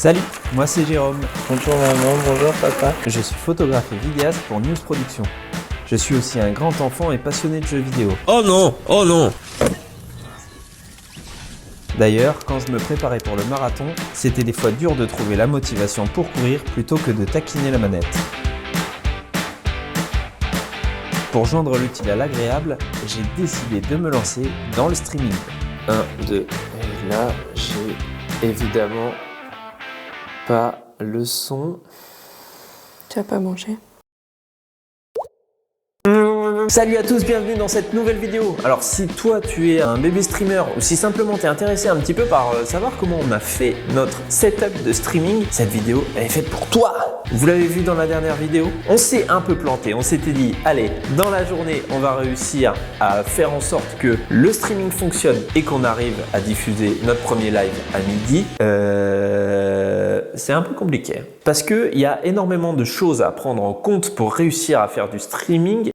Salut, moi c'est Jérôme. Bonjour maman, bonjour papa. Je suis photographe et vidéaste pour News Production. Je suis aussi un grand enfant et passionné de jeux vidéo. Oh non, oh non. D'ailleurs, quand je me préparais pour le marathon, c'était des fois dur de trouver la motivation pour courir plutôt que de taquiner la manette. Pour joindre l'utile à l'agréable, j'ai décidé de me lancer dans le streaming. 1, 2, et là j'ai évidemment pas le son. Tu vas pas manger? Salut à tous, bienvenue dans cette nouvelle vidéo. Alors si toi tu es un bébé streamer ou si simplement tu es intéressé un petit peu par savoir comment on a fait notre setup de streaming, cette vidéo elle est faite pour toi. Vous l'avez vu dans la dernière vidéo, on s'est un peu planté, on s'était dit allez, dans la journée on va réussir à faire en sorte que le streaming fonctionne et qu'on arrive à diffuser notre premier live à midi. C'est un peu compliqué parce qu'il y a énormément de choses à prendre en compte pour réussir à faire du streaming.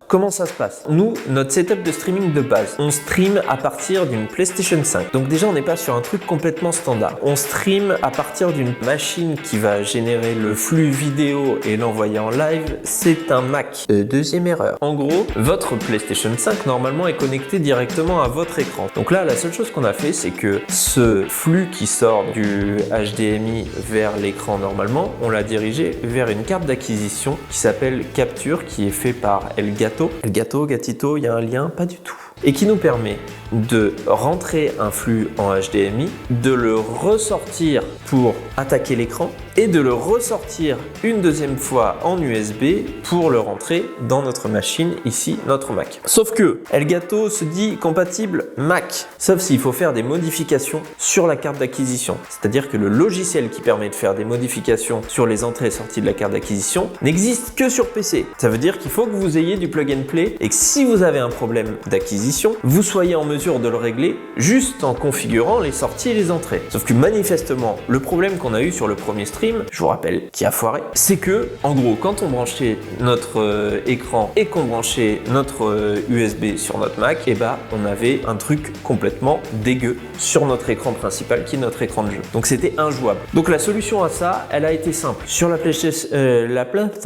Comment ça se passe? Nous, notre setup de streaming de base, on stream à partir d'une PlayStation 5. Donc déjà, on n'est pas sur un truc complètement standard. On stream à partir d'une machine qui va générer le flux vidéo et l'envoyer en live. C'est un Mac. Deuxième erreur. En gros, votre PlayStation 5, normalement, est connecté directement à votre écran. Donc là, la seule chose qu'on a fait, c'est que ce flux qui sort du HDMI vers l'écran normalement, on l'a dirigé vers une carte d'acquisition qui s'appelle Capture, qui est fait par Elgato. Elgato, Gatito, il y a un lien? Pas du tout. Et qui nous permet de rentrer un flux en HDMI, de le ressortir pour attaquer l'écran et de le ressortir une deuxième fois en USB pour le rentrer dans notre machine, ici notre Mac. Sauf que Elgato se dit compatible Mac, sauf s'il faut faire des modifications sur la carte d'acquisition. C'est-à-dire que le logiciel qui permet de faire des modifications sur les entrées et sorties de la carte d'acquisition n'existe que sur PC. Ça veut dire qu'il faut que vous ayez du plug and play et que si vous avez un problème d'acquisition, vous soyez en mesure de le régler juste en configurant les sorties et les entrées. Sauf que manifestement, le problème qu'on a eu sur le premier stream, je vous rappelle, qui a foiré, c'est que, en gros, quand on branchait notre écran et qu'on branchait notre USB sur notre Mac, et bah, on avait un truc complètement dégueu sur notre écran principal qui est notre écran de jeu. Donc c'était injouable. Donc la solution à ça, elle a été simple. Sur la PlayStation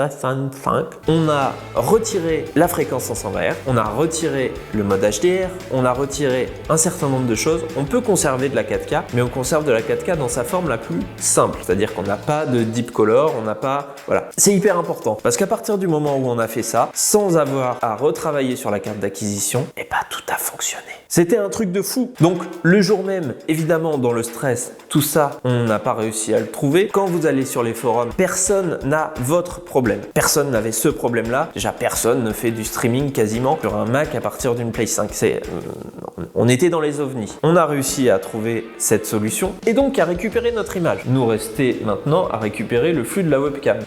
5, on a retiré la fréquence en 120 Hz, on a retiré le mode HDR, on a retiré un certain nombre de choses. On peut conserver de la 4K, mais on conserve de la 4K dans sa forme la plus simple. C'est-à-dire qu'on n'a pas de deep color, on n'a pas... Voilà. C'est hyper important parce qu'à partir du moment où on a fait ça, sans avoir à retravailler sur la carte d'acquisition, et bah tout a fonctionné. C'était un truc de fou. Donc le jour même, évidemment dans le stress, tout ça, on n'a pas réussi à le trouver. Quand vous allez sur les forums, personne n'a votre problème. Personne n'avait ce problème-là. Déjà, personne ne fait du streaming quasiment sur un Mac à partir d'une Play 5. On était dans les ovnis. On a réussi à trouver cette solution et donc à récupérer notre image. Nous restait maintenant à récupérer le flux de la webcam.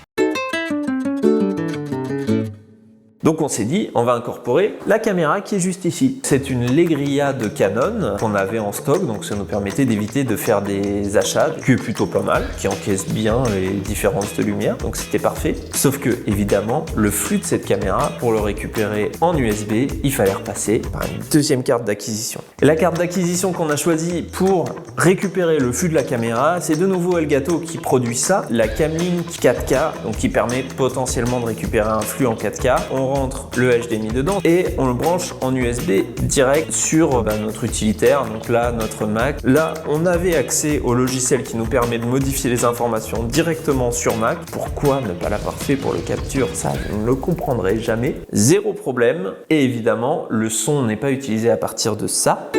Donc on s'est dit, on va incorporer la caméra qui est juste ici. C'est une Legria de Canon qu'on avait en stock, donc ça nous permettait d'éviter de faire des achats, qui est plutôt pas mal, qui encaisse bien les différences de lumière, donc c'était parfait. Sauf que, évidemment, le flux de cette caméra, pour le récupérer en USB, il fallait repasser par une deuxième carte d'acquisition. La carte d'acquisition qu'on a choisie pour récupérer le flux de la caméra, c'est de nouveau Elgato qui produit ça, la Camlink 4K, donc qui permet potentiellement de récupérer un flux en 4K. On rentre le HDMI dedans et on le branche en USB direct sur notre utilitaire, donc là notre Mac. Là on avait accès au logiciel qui nous permet de modifier les informations directement sur Mac. Pourquoi ne pas l'avoir fait pour le Capture? Ça vous ne le comprendrez jamais. Zéro problème. Et évidemment le son n'est pas utilisé à partir de ça.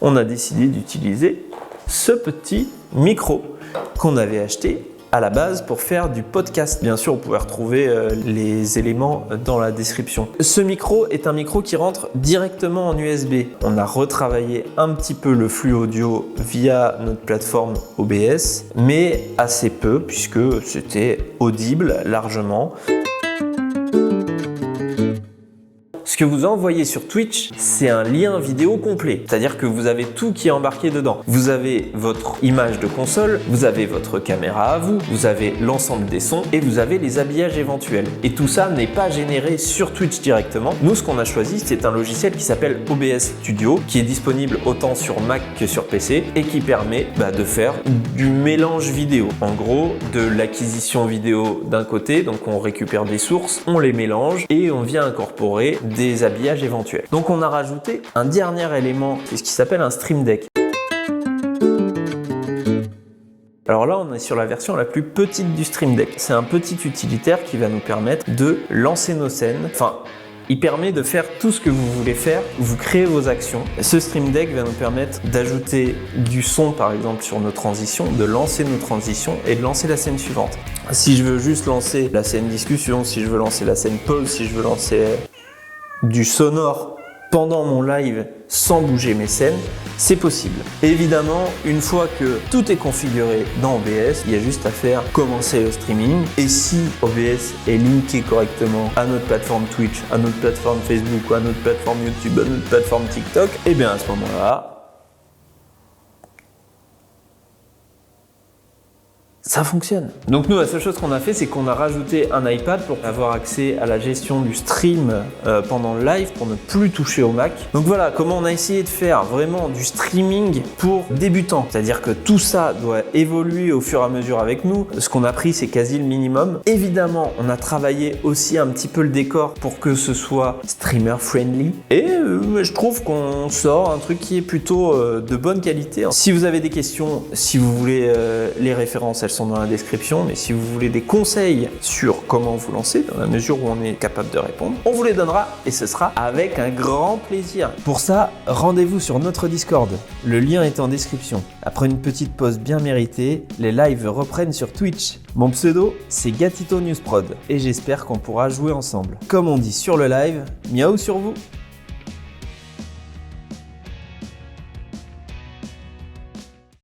On a décidé d'utiliser ce petit micro qu'on avait acheté à la base pour faire du podcast. Bien sûr, vous pouvez retrouver les éléments dans la description. Ce micro est un micro qui rentre directement en USB. On a retravaillé un petit peu le flux audio via notre plateforme OBS, mais assez peu puisque c'était audible largement. Ce que vous envoyez sur Twitch, c'est un lien vidéo complet. C'est-à-dire que vous avez tout qui est embarqué dedans. Vous avez votre image de console, vous avez votre caméra à vous, vous avez l'ensemble des sons et vous avez les habillages éventuels. Et tout ça n'est pas généré sur Twitch directement. Nous, ce qu'on a choisi, c'est un logiciel qui s'appelle OBS Studio, qui est disponible autant sur Mac que sur PC et qui permet de faire du mélange vidéo. En gros, de l'acquisition vidéo d'un côté, donc on récupère des sources, on les mélange et on vient incorporer des habillages éventuels. Donc on a rajouté un dernier élément, c'est ce qui s'appelle un Stream Deck. Alors là, on est sur la version la plus petite du Stream Deck. C'est un petit utilitaire qui va nous permettre de lancer nos scènes. Enfin, il permet de faire tout ce que vous voulez faire, vous créez vos actions. Ce Stream Deck va nous permettre d'ajouter du son par exemple sur nos transitions, de lancer nos transitions et de lancer la scène suivante. Si je veux juste lancer la scène discussion, si je veux lancer la scène pause, si je veux lancer du sonore pendant mon live sans bouger mes scènes, c'est possible. Évidemment, une fois que tout est configuré dans OBS, il y a juste à faire commencer le streaming. Et si OBS est linké correctement à notre plateforme Twitch, à notre plateforme Facebook, à notre plateforme YouTube, à notre plateforme TikTok, et bien à ce moment-là, ça fonctionne. Donc nous, la seule chose qu'on a fait, c'est qu'on a rajouté un iPad pour avoir accès à la gestion du stream pendant le live, pour ne plus toucher au Mac. Donc voilà, comment on a essayé de faire vraiment du streaming pour débutants. C'est-à-dire que tout ça doit évoluer au fur et à mesure avec nous. Ce qu'on a pris, c'est quasi le minimum. Évidemment, on a travaillé aussi un petit peu le décor pour que ce soit streamer friendly. Et je trouve qu'on sort un truc qui est plutôt de bonne qualité. Si vous avez des questions, si vous voulez les références, elles sont dans la description, mais si vous voulez des conseils sur comment vous lancer, dans la mesure où on est capable de répondre, on vous les donnera et ce sera avec un grand plaisir. Pour ça, rendez-vous sur notre Discord. Le lien est en description. Après une petite pause bien méritée, les lives reprennent sur Twitch. Mon pseudo, c'est Gatito Newsprod et j'espère qu'on pourra jouer ensemble. Comme on dit sur le live, miaou sur vous!